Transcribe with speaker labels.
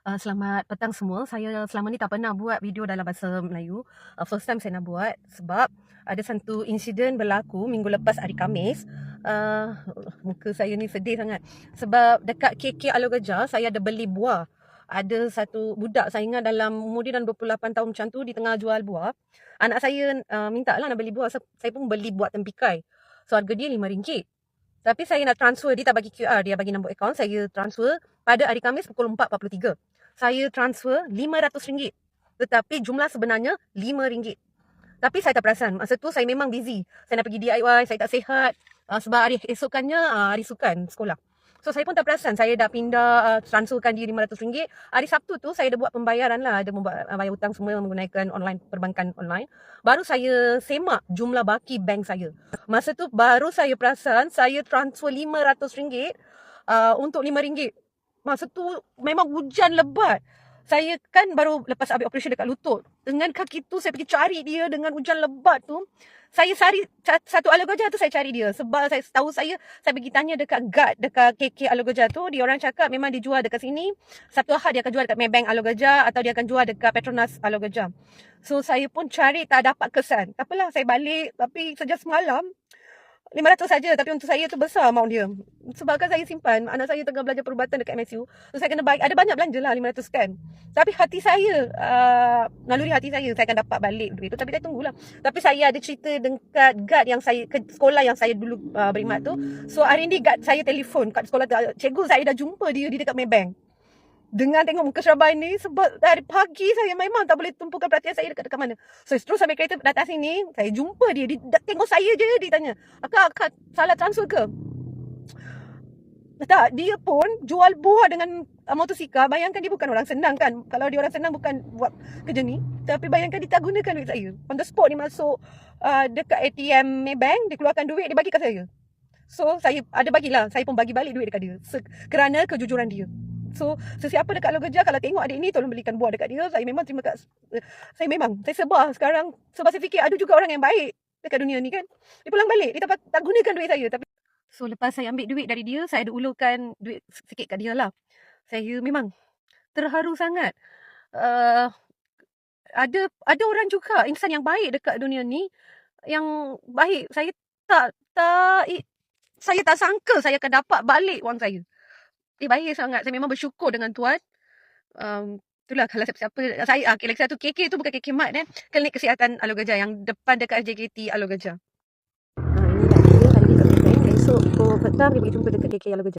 Speaker 1: Selamat petang semua. Saya selama ni tak pernah buat video dalam bahasa Melayu. First time saya nak buat sebab ada satu insiden berlaku minggu lepas hari Khamis. Muka saya ni sedih sangat. Sebab dekat KK Alor saya ada beli buah. Ada satu budak, saya ingat dalam umur dia dalam 28 tahun macam tu, di tengah jual buah. Anak saya minta lah nak beli buah. Saya pun beli buah tempikai. So harga dia RM5. Tapi saya nak transfer, dia tak bagi QR, dia bagi nombor akaun. Saya transfer pada hari Khamis pukul 4.43. Saya transfer RM500. Tetapi jumlah sebenarnya RM5. Tapi saya tak perasan. Masa tu saya memang busy. Saya nak pergi DIY, saya tak sihat. Sebab hari esokannya hari sukan sekolah. So saya pun tak perasan. Saya dah pindah transferkan dia RM500. Hari Sabtu tu saya dah buat pembayaran lah. Ada bayar hutang semua menggunakan online, perbankan online. Baru saya semak jumlah baki bank saya. Masa tu baru saya perasan saya transfer RM500 untuk RM5. Masa tu memang hujan lebat. Saya kan baru lepas habis operasi dekat lutut. Dengan kaki tu saya pergi cari dia dengan hujan lebat tu. Saya cari satu Alor Gajah tu, saya cari dia. Sebab saya tahu saya pergi tanya dekat guard dekat KK Alor Gajah tu. Dia orang cakap memang dijual dekat sini. Satu Ahad dia akan jual dekat Maybank Alor Gajah atau dia akan jual dekat Petronas Alor Gajah. So saya pun cari tak dapat kesan. Tak apalah, saya balik. Tapi sejak semalam RM500 saja, tapi untuk saya tu besar amount dia. Sebab kan saya simpan, anak saya tengah belajar perubatan dekat MSU. So saya kena ada banyak belanja lah RM500 kan. Tapi hati saya, naluri hati saya akan dapat balik duit tu. Tapi saya tunggulah. Tapi saya ada cerita dekat guard yang saya, ke sekolah yang saya dulu berkhidmat tu. So hari ni guard saya telefon kat sekolah tu. Cikgu, saya dah jumpa dia dekat Maybank. Dengan tengok muka Syarabai ni, sebab dari pagi saya memang tak boleh tumpukan perhatian saya dekat mana. So terus sampai kereta datang sini, saya jumpa dia tengok saya je, dia tanya, Akak salah transfer ke? Tak, dia pun jual buah dengan motosikal. Bayangkan dia bukan orang senang kan. Kalau dia orang senang bukan buat kerja ni. Tapi bayangkan dia tak gunakan duit saya. On the spot dia masuk dekat ATM Maybank, dia keluarkan duit, dia bagi kat saya. So saya ada bagilah, saya pun bagi balik duit dekat dia kerana kejujuran dia. So sesiapa dekat Alor Gajah kalau tengok adik ni, tolong belikan buah dekat dia. Saya memang terima kasih. Saya sebar sekarang. Sebab saya fikir ada juga orang yang baik dekat dunia ni kan. Dia pulang balik, dia tak gunakan duit saya. Tapi so lepas saya ambil duit dari dia, saya ada ulurkan duit sikit kat dia lah. Saya memang terharu sangat. Ada orang juga, insan yang baik dekat dunia ni, yang baik. Saya tak sangka saya akan dapat balik wang saya. Baik sangat. Saya memang bersyukur dengan Tuhan. Itulah kalau siapa-siapa saya lagi satu KK tu bukan KK Mat Klinik Kesihatan Alor Gajah yang depan dekat JKT Alor Gajah. Inilah dia hari ni kat Maybank. Esok pukul petang dia pergi jumpa dekat KK Alor Gajah.